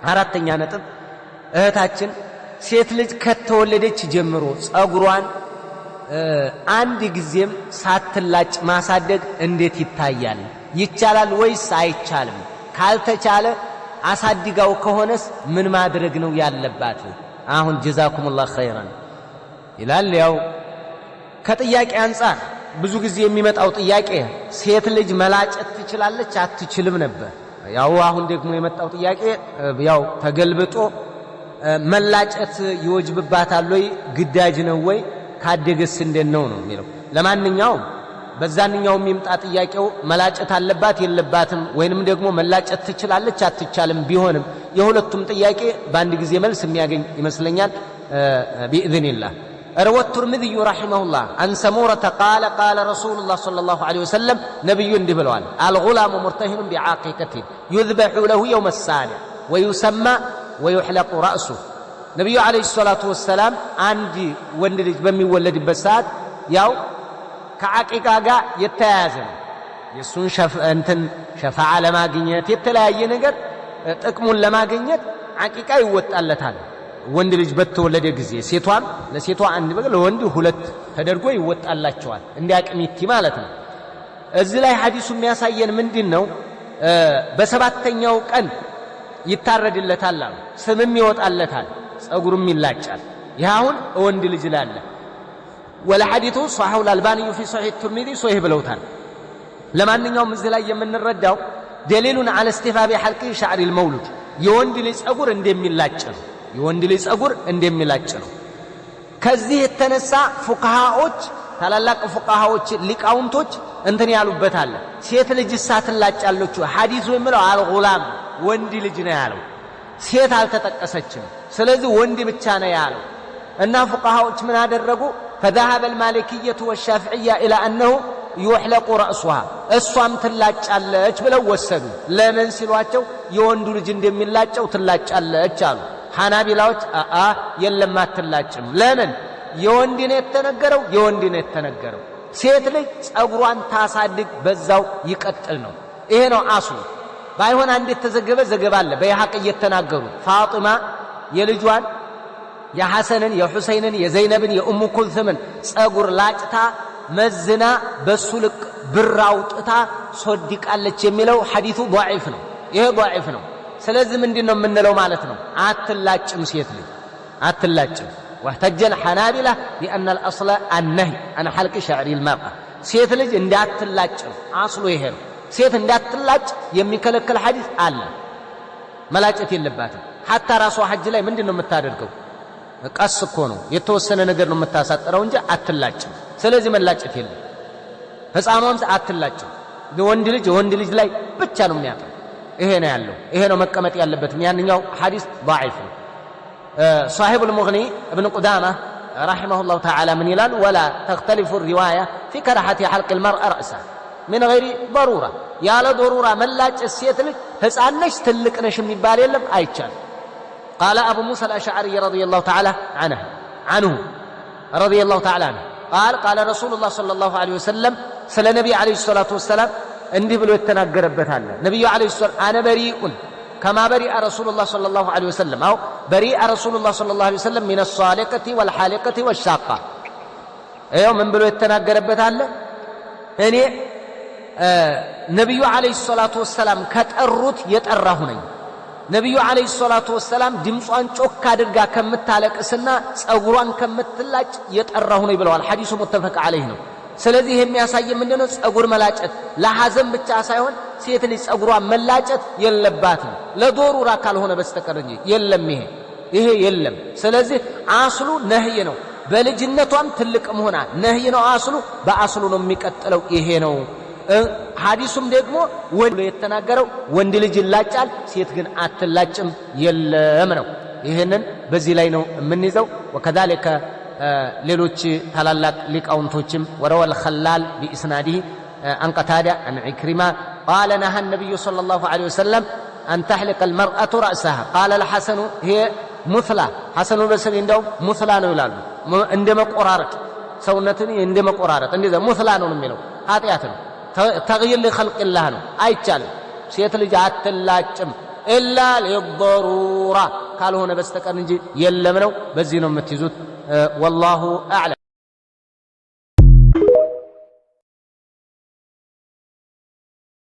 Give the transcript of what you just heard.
አራተኛ ነጥብ እህታችን ሴት ልጅ ከተወለደች ጀምሮ ጸጉሯን አንድ ጊዜም ሳትላጭ ማሳደግ እንዴት ይታያል? ይቻላል ወይስ አይቻልም? ካልተቻለ አሳድጋው ከሆነስ ምን ማድረግ ነው ያለባት? አሁን ጀዛኩሙላህ ኸይራን ይላል። ያው ከጥያቄ አንፃር ብዙ ጊዜ የሚመጣው ጥያቄ ሴት ልጅ መላጨት ትችላለች አትችልም ነበር። ያው አሁን ደግሞ የመጣው ጥያቄ ያው ተገልብጦ መላጨት ይወጅብባታል ወይ ግዳጅ ነው ወይ ካደገስ እንደት ነው የሚለው። ለማንኛውም በዛንኛውም ይምጣ ጥያቄው መላጨት አለባት የለባትም ወይንም ደግሞ መላጨት ትችላለች አትቻልም ቢሆንም የሁለቱም ጥያቄ በአንድ ጊዜ መልስ የሚያገኝ ይመስለኛል بإذنillah። روى الترمذي رحمه الله عن سمورة قال قال رسول الله صلى الله عليه وسلم نبي እንዲህ ብለዋል الغلام مرتهن بعقيقته يذبح له يوم السابع ويسمى ويحلق رأسه። ነብዩ አለይሂ ሰላቱ ወሰላም አንድ ወንድ ልጅ በሚወለድበት ሰዓት ያው ከአቂቃ ጋር የተያያዘ ነው። የሱን ሸፋዓ ለማግኘት የተለያየ ነገር ጥቅሙን ለማግኘት አቂቃ ይወጣለታል። ወንድ ልጅ በተወለደ ጊዜ ሴቷም ለሴቷ አንድ በግ ለወንድ ሁለት ተደርጎ ይወጣላቸዋል እንዲያቅሚቲ ማለት ነው። እዚህ ላይ ሐዲሱ የሚያሳየን ምንድነው? በሰባተኛው ቀን ይታረድለታል አሉ። ስምም ይወጣለታል ጸጉሩም ይላጫል። ይህ አሁን ወንድ ልጅ ላለ ወለሐዲቱ صححه الألباني في صحيح الترمذي صحيح ብለውታል። ለማንኛውም እዚህ ላይ የምንረዳው دليل على استحباب حلق شعر المولود የወንድ ልጅ ጸጉር እንደሚላጭ ነው። የወንድ ልጅ ጸጉር እንደሚላጭ ነው። ከዚህ የተነሳ ፉቃሃዎች ታላላቅ ፉቃሃዎች ሊቃውንቶች እንትን ያሉበት አለ። ሴት ልጅ ሳትላጫለች ሐዲሱ የሚለው አልጉላም ወንድ ልጅ ነው ያለው፣ ሴት አልተጠቀሰችም። ስለዚህ ወንድ ብቻ ነው ያለው እና ፉቃሃዎች ምን አደረጉ? فذهب المالكية والشافعية إلى أنه يحلق رأسها እሷም ትላጫለች ብለው ወሰዱ። ለምን ሲሏቸው የወንዱ ልጅ እንደሚላጨው ትላጫለች አሉ። ሐናቢላዎች የለም አትላጭም። ለምን? የወንድ ነው የተነገረው፣ የወንድ ነው የተነገረው። ሴት ልጅ ጸጉሯን ታሳድግ በዛው ይቀጥል ነው። ይሄ ነው አስሉ። ባይሆን አንድ የተዘገበ ዘገባ አለ በይሐቅ እየተናገሩ ፋጢማ የልጇን የሐሰንን የሁሰይንን የዘይነብን የኡሙ ኩልሱምን ጸጉር ላጭታ መዝና በሱ ልክ ብር አውጥታ ሶድቃለች የሚለው ሐዲሱ ضعيف ነው። ይሄ ضعيف ነው። ስለዚህ ምንድነው የምንለው ማለት ነው? አትላጭም ሴት ልጅ አትላጭም። واحتج الحنابلة بأن الأصل النهي عن حلق شعر المرأة ሴት ልጅ እንዳትላጭ አስሉ ይሄ ነው። ሴት እንዳትላጭ የሚከለክል ሐዲስ አለ። መላጨት የለባትም። حتى ራሷ ሐጅ ላይ ምንድነው የምታደርገው? ቀስ እኮ ነው የተወሰነ ነገር ነው የምታሳጥረው እንጂ አትላጭም። ስለዚህ መላጨት የለም። ሕፃኗም አትላጭም። ወንድ ልጅ ላይ ብቻ ነው የሚያጠው። ይሄ ነው ያለው። ይሄ ነው መቀመጥ ያለበት። ያንኛው ሐዲስ ضعيف ነው። صاحب المغني ابن قدامة رحمه الله تعالى من يلال ولا تختلف الرواية في كراهة حلق المرأة رأسها من غير ضرورة يا لا ضرورة ملاጭ السيت لك ሕፃንነሽ ትልቅ ነሽ የሚባል የለም አይቻል. قال أبو موسى الأشعري رضي الله تعالى عنه رضي الله تعالى عنه قال رسول الله صلى الله عليه وسلم سل النبي عليه الصلاة والسلام እንዲህ ብሎ የተናገረበት አለ። ነብዩ አለይሂ ሰላም አነ በሪኡን ከማ በሪአ ረሱሉላህ ሰለላሁ ዐለይሂ ወሰለም አው በሪአ ረሱሉላህ ሰለላሁ ዐለይሂ ወሰለም ሚነ ሷሊቀቲ ወልሐሊቀቲ ወሻቃ። ይኸው ምን ብሎ የተናገረበት አለ። እኔ ነብዩ አለይሂ ሰላቱ ወሰላም ከጠሩት የጠራሁ ነኝ። ነብዩ አለይሂ ሰላቱ ወሰላም ድምጿን ጮክ አድርጋ ከምታለቅስና ጸጉሯን ከምትላጭ የጠራሁ ነኝ ብለዋል። ሐዲሱ ሙተፈቅ ዐለይህ ነው። ስለዚህ የሚያሳይ ምንድነው? ጸጉር መላጨት ለሐዘን ብቻ ሳይሆን ሴት ልጅ ጸጉሯን መላጨት የለባትም ለዶሩራ ካልሆነ በስተቀር እንጂ የለም። ይሄ የለም። ስለዚህ አስሉ ነህይ ነው። በልጅነቷም ትልቅ መሆና ነህይ ነው አስሉ። በአስሉ ነው የሚቀጥለው። ይሄ ነው ሐዲሱም ደግሞ ወንድ የተናገረው ወንድ ልጅ ይላጫል፣ ሴት ግን አትላጭም የለም ነው። ይሄንን በዚህ ላይ ነው የምንይዘው። ወከذلك ሌሎች ታላላቅ ሊቃውንቶችም وروى الخلال بإسناده عن قتادة عن عكرمة قال نهى النبي صلى الله عليه وسلم أن تحلق المرأة رأسها قال الحسن هي مثلى حسن البصري እንደው مثلى ነው ይላሉ። እንደመቆራረጥ ሰውነትን እንደመቆራረጥ እንደዛ مثلى ነው የሚለው ኃጢአት ነው። ተግይር ለخلق الله ነው አይቻልም። ሴት ልጅ አትላጭም ኢላ ሊضሩራ ካልሆነ በስተቀር እንጂ የለም ነው። በዚህ ነው የምትይዙት። ወላሁ አዕለም።